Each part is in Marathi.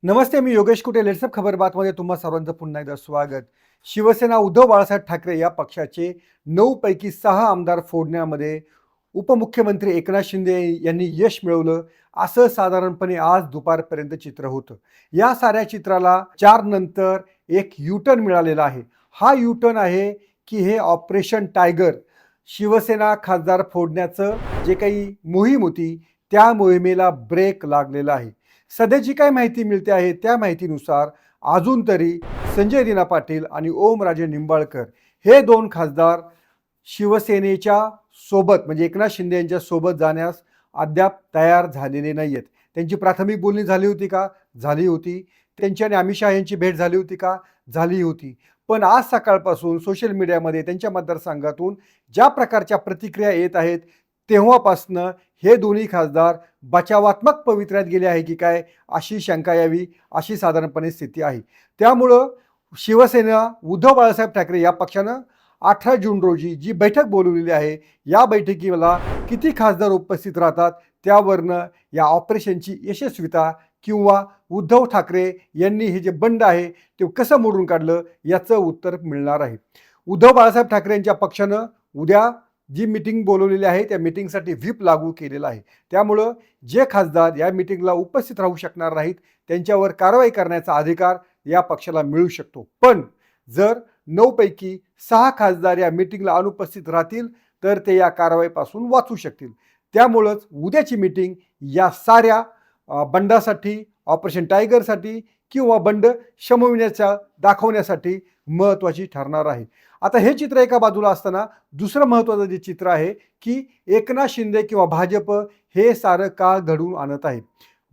नमस्ते, मी योगेश कुटे. लेट्सअप खबर बातमध्ये तुम्हा सर्वांचं पुन्हा एकदा स्वागत. शिवसेना उद्धव बाळासाहेब ठाकरे या पक्षाचे 9 पैकी 6 आमदार फोडण्यामध्ये उपमुख्यमंत्री एकनाथ शिंदे यांनी यश मिळवलं, असं साधारणपणे आज दुपारपर्यंत चित्र होतं. या साऱ्या चित्राला 4 नंतर एक यू-टर्न मिळालेला आहे. हा यू-टर्न आहे की हे ऑपरेशन टायगर, शिवसेना खासदार फोडण्याचं जे काही मोहीम होती, त्या मोहिमेला ब्रेक लागलेला आहे. सध्या जी काही माहिती मिळते आहे त्या माहितीनुसार अजून तरी संजय दिना पाटील आणि ओमराजे निंबाळकर हे 2 खासदार शिवसेनेच्या सोबत म्हणजे एकनाथ शिंदे यांच्या सोबत जाण्यास अद्याप तयार झालेले नाही आहेत. त्यांची प्राथमिक बोलणी झाली होती का? झाली होती. त्यांची आणि अमित शहा यांची भेट झाली होती का? झाली होती. पण आज सकाळपासून सोशल मीडियामध्ये त्यांच्या मतदारसंघातून ज्या प्रकारच्या प्रतिक्रिया येत आहेत, तेव्हापासनं हे दोन्ही खासदार बचावात्मक पवित्र्यात गेले आहे की काय, अशी शंका यावी, अशी साधारणपणे स्थिती आहे. त्यामुळं शिवसेना उद्धव बाळासाहेब ठाकरे या पक्षानं 18 जून रोजी जी बैठक बोलवलेली आहे, या बैठकीला किती खासदार उपस्थित राहतात त्यावरनं या ऑपरेशनची यशस्वीता किंवा उद्धव ठाकरे यांनी हे जे बंड आहे ते कसं मोडून काढलं याचं उत्तर मिळणार आहे. उद्धव बाळासाहेब ठाकरे यांच्या पक्षानं उद्या जी मीटिंग बोलवलेली आहे त्या मीटिंगसाठी व्हीप लागू केलेला आहे. त्यामुळं जे खासदार या मीटिंगला उपस्थित राहू शकणार नाहीत त्यांच्यावर कारवाई करण्याचा अधिकार या पक्षाला मिळू शकतो. पण जर 9 पैकी 6 खासदार या मीटिंगला अनुपस्थित राहतील तर ते या कारवाईपासून वाचू शकतील. त्यामुळंच उद्याची मीटिंग या साऱ्या बंडासाठी, ऑपरेशन टायगरसाठी किंवा बंड शमविण्याचा दाखवण्यासाठी महत्त्वाची ठरणार आहे. आता हे चित्र एका बाजूला असताना दुसरं महत्त्वाचं जे चित्र आहे की एकनाथ शिंदे किंवा भाजप हे सारं का घडवून आणत आहे.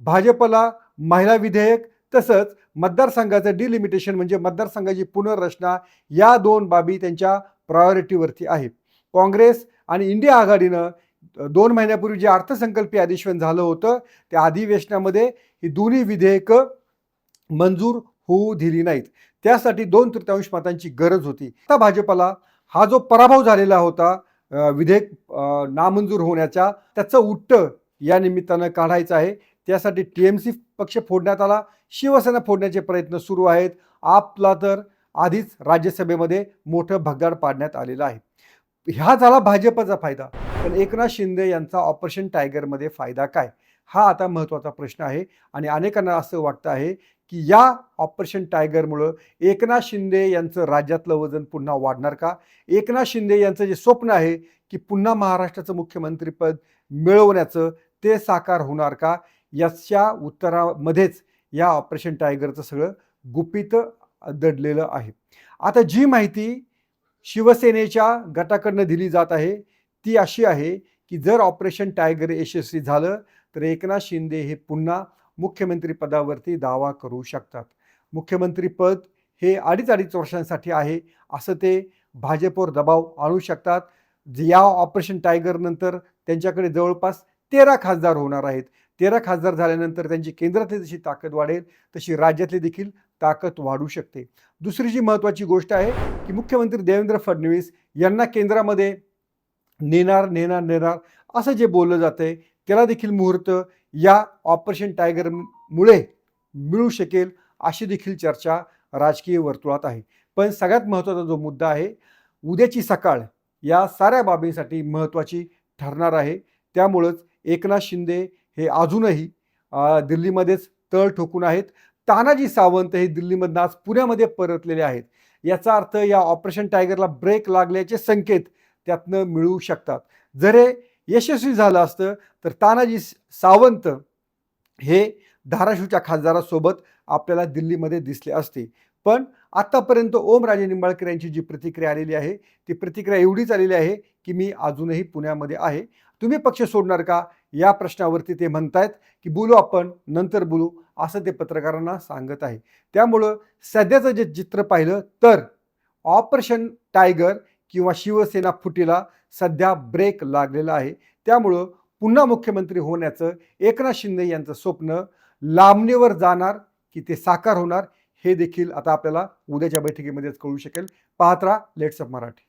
भाजपला महिला विधेयक तसंच मतदारसंघाचं डिलिमिटेशन म्हणजे मतदारसंघाची पुनर्रचना या 2 बाबी त्यांच्या प्रायोरिटीवरती आहे. काँग्रेस आणि इंडिया आघाडीनं 2 महिन्यापूर्वी जे अर्थसंकल्पीय अधिवेशन झालं होतं त्या अधिवेशनामध्ये ही दोन्ही विधेयकं मंजूर होऊ दिली नाहीत. त्यासाठी 2/3 मतांची गरज होती. आता भाजपला हा जो पराभव झालेला होता विधेयक नामंजूर होण्याचा त्याचं उट्टं या निमित्तानं काढायचं आहे. त्यासाठी TMC पक्ष फोडण्यात आला, शिवसेना फोडण्याचे प्रयत्न सुरू आहेत. आपला तर आधीच राज्यसभेमध्ये मोठं भगदाड पाडण्यात आलेलं आहे. हा झाला भाजपचा फायदा. पण एकनाथ शिंदे यांचा ऑपरेशन टायगरमध्ये फायदा काय? हा आता महत्त्वाचा प्रश्न आहे आणि अनेकांना असं वाटतं आहे की या ऑपरेशन टायगरमुळं एकनाथ शिंदे यांचं राज्यातलं वजन पुन्हा वाढणार का? एकनाथ शिंदे यांचं जे स्वप्न आहे की पुन्हा महाराष्ट्राचं मुख्यमंत्रीपद मिळवण्याचं ते साकार होणार का? याच्या उत्तरामध्येच या ऑपरेशन टायगरचं सगळं गुपित दडलेलं आहे. आता जी माहिती शिवसेनेच्या गटाकडनं दिली जात आहे ती अशी आहे की जर ऑपरेशन टायगर यशस्वी झालं तर एकनाथ शिंदे हे पुन्हा मुख्यमंत्री पदावरती दावा करू शकतात. मुख्यमंत्री पद हे 2.5 वर्षांसाठी आहे असं ते भाजपवर दबाव आणू शकतात. या ऑपरेशन टायगर नंतर त्यांच्याकडे जवळपास 13 खासदार होणार आहेत. 13 खासदार झाल्यानंतर त्यांची केंद्रातली जशी ताकद वाढेल तशी राज्यातली देखील ताकद वाढू शकते. दुसरी जी महत्त्वाची गोष्ट आहे की मुख्यमंत्री देवेंद्र फडणवीस यांना केंद्रामध्ये नेणार असं जे बोललं जातंय त्याला देखील मुहूर्त या ऑपरेशन टायगरमुळे मिळू शकेल अशी देखील चर्चा राजकीय वर्तुळात आहे. पण सगळ्यात महत्त्वाचा जो मुद्दा आहे उद्याची सकाळ या साऱ्या बाबींसाठी महत्त्वाची ठरणार आहे. त्यामुळंच एकनाथ शिंदे हे अजूनही दिल्लीमध्येच तळ ठोकून आहेत. तानाजी सावंत हे दिल्लीमधून आज पुण्यामध्ये परतलेले आहेत. याचा अर्थ या ऑपरेशन टायगरला ब्रेक लागल्याचे संकेत त्यातनं मिळू शकतात. जर हे यशस्वी झालं असतं तर तानाजी सावंत हे धाराशिवच्या खासदारासोबत आपल्याला दिल्लीमध्ये दिसले असते. पण आत्तापर्यंत ओमराजे निंबाळकर यांची जी प्रतिक्रिया आलेली आहे ती प्रतिक्रिया एवढीच आलेली आहे की मी अजूनही पुण्यामध्ये आहे. तुम्ही पक्ष सोडणार का? या प्रश्नावरती ते म्हणतायत की बोलू आपण, नंतर बोलू, असं ते पत्रकारांना सांगत आहे. त्यामुळं सध्याचं जे चित्र पाहिलं तर ऑपरेशन टायगर किंवा शिवसेना फुटीला सध्या ब्रेक लागलेला आहे. त्यामुळं पुन्हा मुख्यमंत्री होण्याचं एकनाथ शिंदे यांचं स्वप्न लांबणीवर जाणार की ते साकार होणार हे देखील आता आपल्याला उद्याच्या बैठकीमध्येच कळू शकेल. पाहत राहा लेट्सअप मराठी.